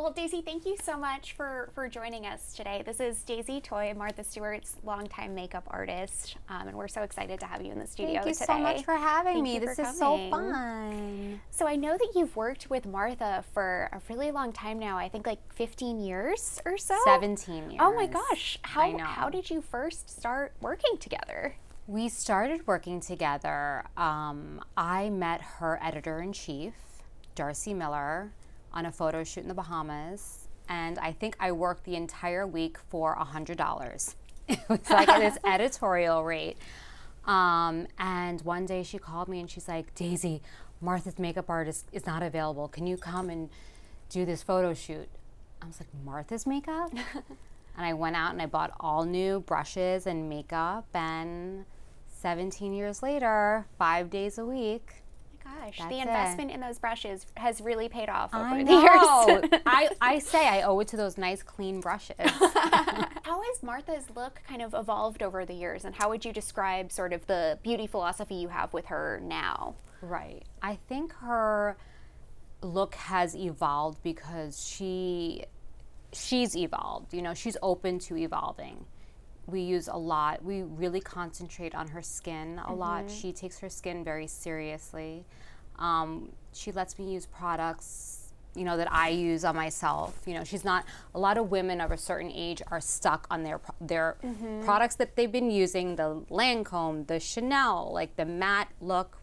Well, Daisy, thank you so much for joining us today. This is Daisy Toye, Martha Stewart's longtime makeup artist, and we're so excited to have you in the studio today. Thank you so much for having me. Thank you This for is so coming. fun. So I know that you've worked with Martha for a really long time now. I think like 15 years or so? 17 years. Oh my gosh. I know. How did you first start working together? We started working together. I met her editor-in-chief, Darcy Miller, on a photo shoot in the Bahamas, and I think I worked the entire week for $100. It was like this editorial rate. And one day she called me and she's like, Daisy, Martha's makeup artist is not available. Can you come and do this photo shoot? I was like, Martha's makeup? And I went out and I bought all new brushes and makeup, and 17 years later, 5 days a week. Gosh, That's the it. investment in those brushes has really paid off over I the know. years. I say I owe it to those nice clean brushes. How has Martha's look kind of evolved over the years, and how would you describe sort of the beauty philosophy you have with her now? Right. I think her look has evolved because she's evolved. You know, she's open to evolving. We use a lot. We really concentrate on her skin a lot. She takes her skin very seriously. She lets me use products, you know, that I use on myself. You know, she's not. A lot of women of a certain age are stuck on their products that they've been using. The Lancome, the Chanel, like the matte look.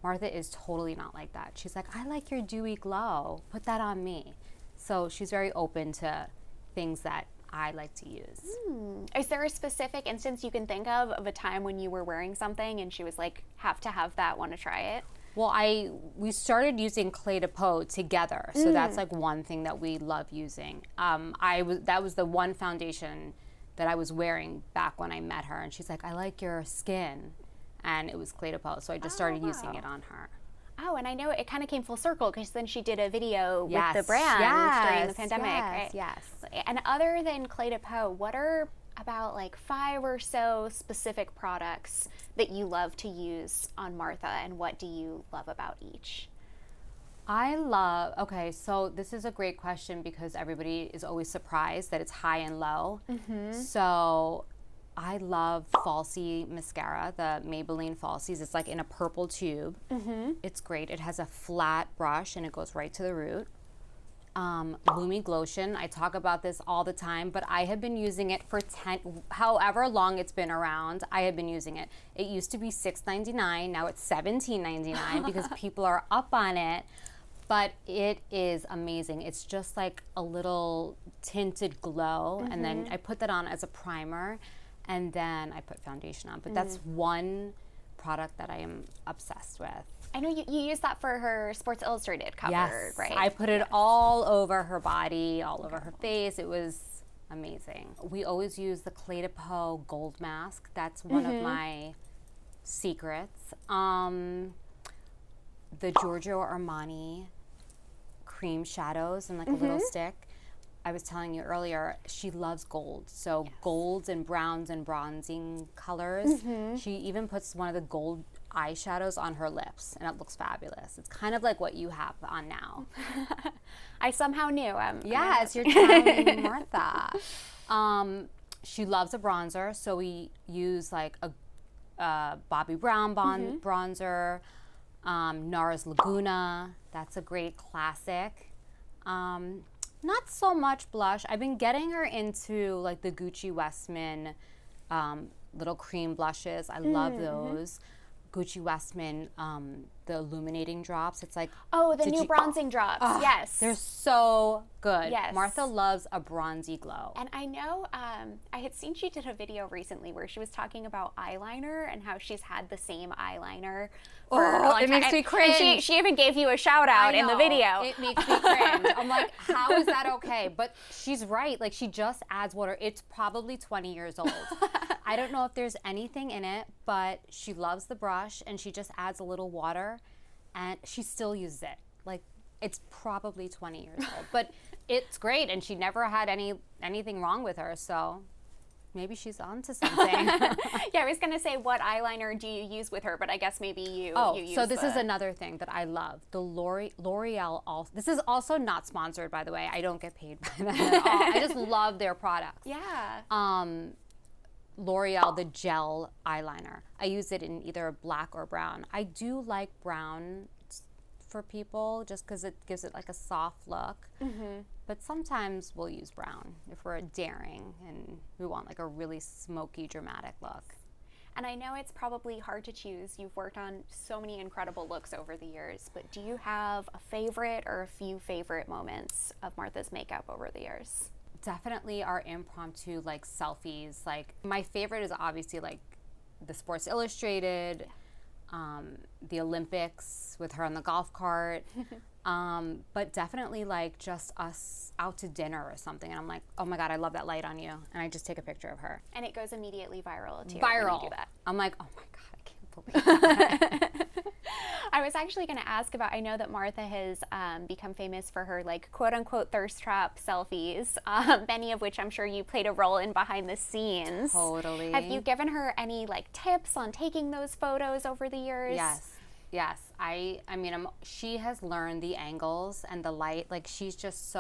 Martha is totally not like that. She's like, I like your dewy glow. Put that on me. So she's very open to things that I like to use. Is there a specific instance you can think of a time when you were wearing something and she was like, have to have that, want to try it? Well, we started using Clé de Peau together, so that's like one thing that we love using. That was the one foundation that I was wearing back when I met her, and she's like, I like your skin, and it was Clé de Peau, so I just started using it on her. Oh, and I know it kind of came full circle because then she did a video Yes, with the brand during the yes, pandemic, yes, right? yes. And other than Clé de Peau, what are about like 5 or so specific products that you love to use on Martha, and what do you love about each? Okay, so this is a great question because everybody is always surprised that it's high and low. So I love Falsie mascara, the Maybelline Falsies. It's like in a purple tube. It's great. It has a flat brush and it goes right to the root. Lumi Glotion, I talk about this all the time, but I have been using it for however long it's been around, I have been using it. It used to be $6.99, now it's $17.99 because people are up on it, but it is amazing. It's just like a little tinted glow, and then I put that on as a primer, and then I put foundation on. But that's one product that I am obsessed with. I know you used that for her Sports Illustrated cover, Yes, right? I put it all over her body, all over her face. It was amazing. We always use the Clé de Peau Gold Mask. That's one of my secrets. The Giorgio Armani cream shadows and like a little stick. I was telling you earlier, she loves gold. So golds and browns and bronzing colors. She even puts one of the gold eyeshadows on her lips, and it looks fabulous. It's kind of like what you have on now. I somehow knew. Yes, you're telling Martha. She loves a bronzer, so we use like a Bobbi Brown bronzer, Nara's Laguna. That's a great classic. Not so much blush. I've been getting her into like the Gucci Westman little cream blushes. I love those. Gucci Westman, the illuminating drops. It's like, oh, the new bronzing drops. Yes. They're so good. Yes. Martha loves a bronzy glow. And I know I had seen she did a video recently where she was talking about eyeliner and how she's had the same eyeliner for a long it time. makes me cringe. And she even gave you a shout out in the video. It makes me cringe. I'm like, how is that okay? But she's right. Like, she just adds water. It's probably 20 years old. I don't know if there's anything in it, but she loves the brush and she just adds a little water and she still uses it. Like, it's probably 20 years old, but it's great, and she never had anything wrong with her, so maybe she's onto something. Yeah, I was gonna say, what eyeliner do you use with her? But I guess maybe you use so this is another thing that I love. The L'Oreal. This is also not sponsored, by the way. I don't get paid by them at all. I just love their products. Yeah. L'Oreal, the gel eyeliner. I use it in either black or brown. I do like brown for people just because it gives it like a soft look. But sometimes we'll use brown if we're daring and we want like a really smoky, dramatic look. And I know it's probably hard to choose. You've worked on so many incredible looks over the years, but do you have a favorite or a few favorite moments of Martha's makeup over the years? Definitely our impromptu like selfies. Like my favorite is obviously like the Sports Illustrated, the Olympics with her on the golf cart. But definitely like just us out to dinner or something. And I'm like, oh my God, I love that light on you. And I just take a picture of her. And it goes immediately viral too. Viral. When you do that. I'm like, oh my God, I can't believe that. I was actually going to ask about, I know that Martha has become famous for her like quote unquote thirst trap selfies, many of which I'm sure you played a role in behind the scenes. Totally. Have you given her any like tips on taking those photos over the years? Yes. I mean, she has learned the angles and the light. Like she's just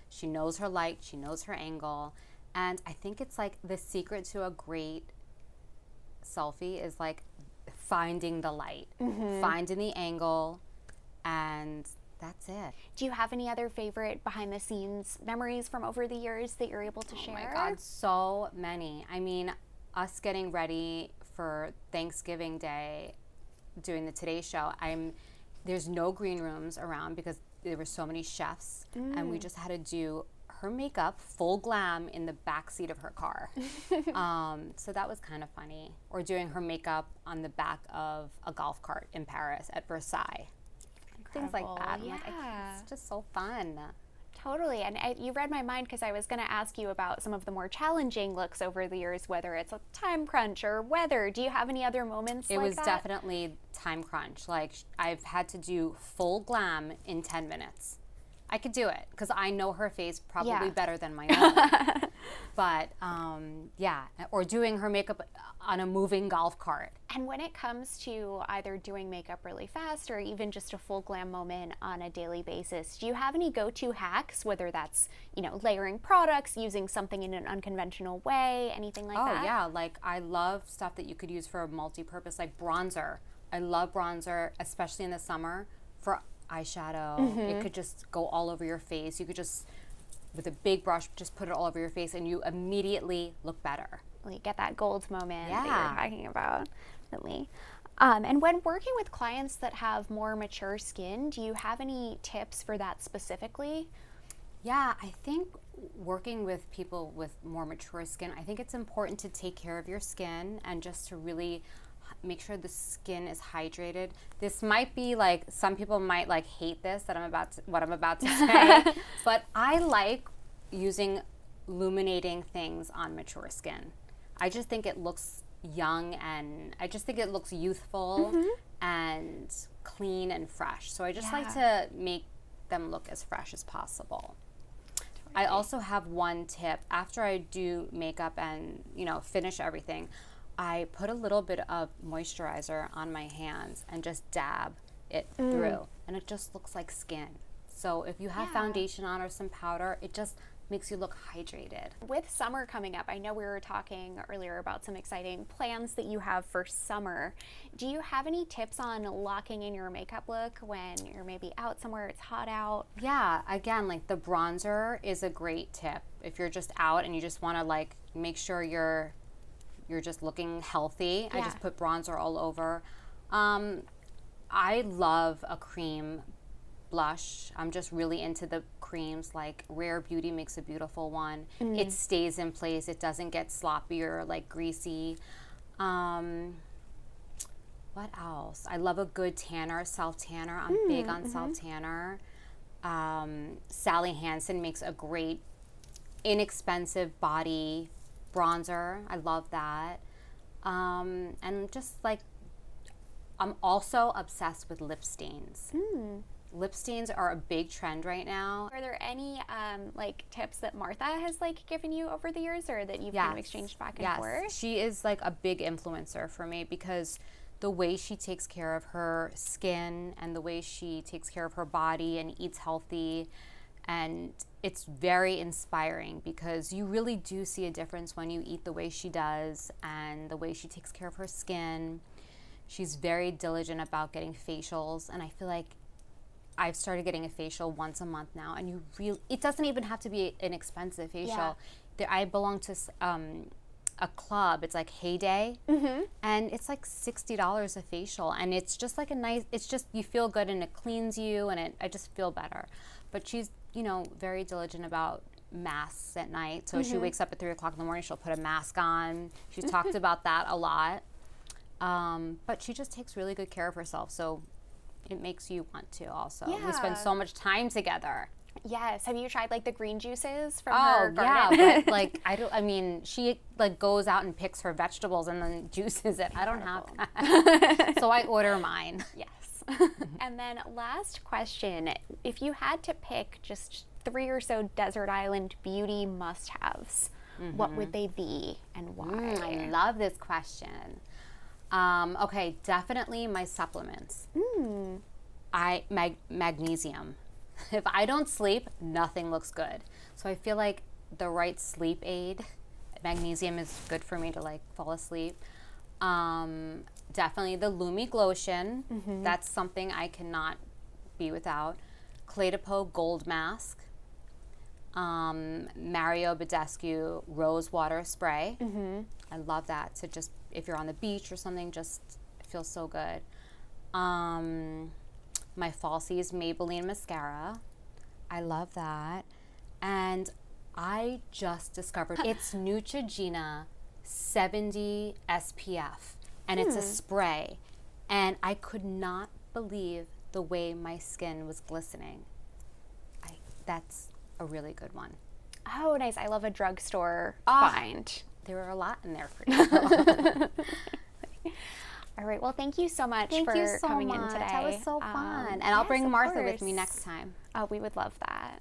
she knows her light, she knows her angle. And I think it's like the secret to a great selfie is like finding the light, finding the angle, and that's it. Do you have any other favorite behind the scenes memories from over the years that you're able to share? Oh my God, so many. I mean, us getting ready for Thanksgiving Day, doing the Today Show, there's no green rooms around because there were so many chefs, and we just had to do her makeup full glam in the back seat of her car. So that was kind of funny. Or doing her makeup on the back of a golf cart in Paris at Versailles. Things like that. Yeah. Like, it's just so fun. Totally. And you read my mind because I was going to ask you about some of the more challenging looks over the years, whether it's a time crunch or weather. Do you have any other moments like that? It was definitely time crunch. Like I've had to do full glam in 10 minutes. I could do it because I know her face probably better than my own. But yeah, or doing her makeup on a moving golf cart. And when it comes to either doing makeup really fast or even just a full glam moment on a daily basis, do you have any go-to hacks, whether that's, layering products, using something in an unconventional way, anything like that? Oh yeah, like I love stuff that you could use for a multi-purpose, like bronzer. I love bronzer, especially in the summer for eyeshadow. It could just go all over your face. You could just, with a big brush, just put it all over your face and you immediately look better. Like get that gold moment that you're talking about. Definitely. And when working with clients that have more mature skin, do you have any tips for that specifically? Yeah, I think working with people with more mature skin, I think it's important to take care of your skin and just to really make sure the skin is hydrated. This might be like, some people might like hate this what I'm about to say, but I like using illuminating things on mature skin. I just think it looks young and I just think it looks youthful and clean and fresh. So I just like to make them look as fresh as possible. I also have one tip. After I do makeup and, finish everything, I put a little bit of moisturizer on my hands and just dab it through, and it just looks like skin. So if you have foundation on or some powder, it just makes you look hydrated. With summer coming up, I know we were talking earlier about some exciting plans that you have for summer. Do you have any tips on locking in your makeup look when you're maybe out somewhere, it's hot out? Yeah, again, like the bronzer is a great tip. If you're just out and you just want to like make sure you're just looking healthy. I just put bronzer all over. I love a cream blush. I'm just really into the creams, like Rare Beauty makes a beautiful one. It stays in place. It doesn't get sloppy or like greasy. What else? I love a good tanner, self-tanner. I'm big on self-tanner. Sally Hansen makes a great inexpensive body bronzer. I love that. And just like, I'm also obsessed with lip stains. Lip stains are a big trend right now. Are there any like tips that Martha has like given you over the years, or that you've kind of exchanged back and forth? She is like a big influencer for me, because the way she takes care of her skin and the way she takes care of her body and eats healthy, and it's very inspiring, because you really do see a difference when you eat the way she does and the way she takes care of her skin. She's very diligent about getting facials, and I feel like I've started getting a facial once a month now, and you really, it doesn't even have to be an expensive facial. I belong to a club, it's like Heyday, and it's like $60 a facial, and it's just like a nice, it's just, you feel good and it cleans you, and I just feel better. But she's, you know, very diligent about masks at night, so she wakes up at 3 o'clock in the morning, she'll put a mask on. She's talked about that a lot, but she just takes really good care of herself, so it makes you want to also. We spend so much time together. Yes. Have you tried like the green juices from her garden? Yeah, but like I mean, she like goes out and picks her vegetables and then juices it. I don't have that. So I order mine. Yes. And then last question, if you had to pick just 3 or so desert island beauty must-haves, what would they be and why? I love this question. Okay, definitely my supplements. Magnesium. If I don't sleep, nothing looks good. So I feel like the right sleep aid, magnesium is good for me to like fall asleep. Definitely the Lumi Glotion. That's something I cannot be without. Clé de Peau Gold Mask. Mario Badescu Rose Water Spray. I love that. So just if you're on the beach or something, just it feels so good. My Falsies Maybelline Mascara. I love that. And I just discovered it's Neutrogena 70 SPF. And it's a spray. And I could not believe the way my skin was glistening. That's a really good one. Oh, nice. I love a drugstore find. There were a lot in there for you. All right. Well, thank you so much for coming in today. That was so fun. And I'll bring Martha with me next time. Oh, we would love that.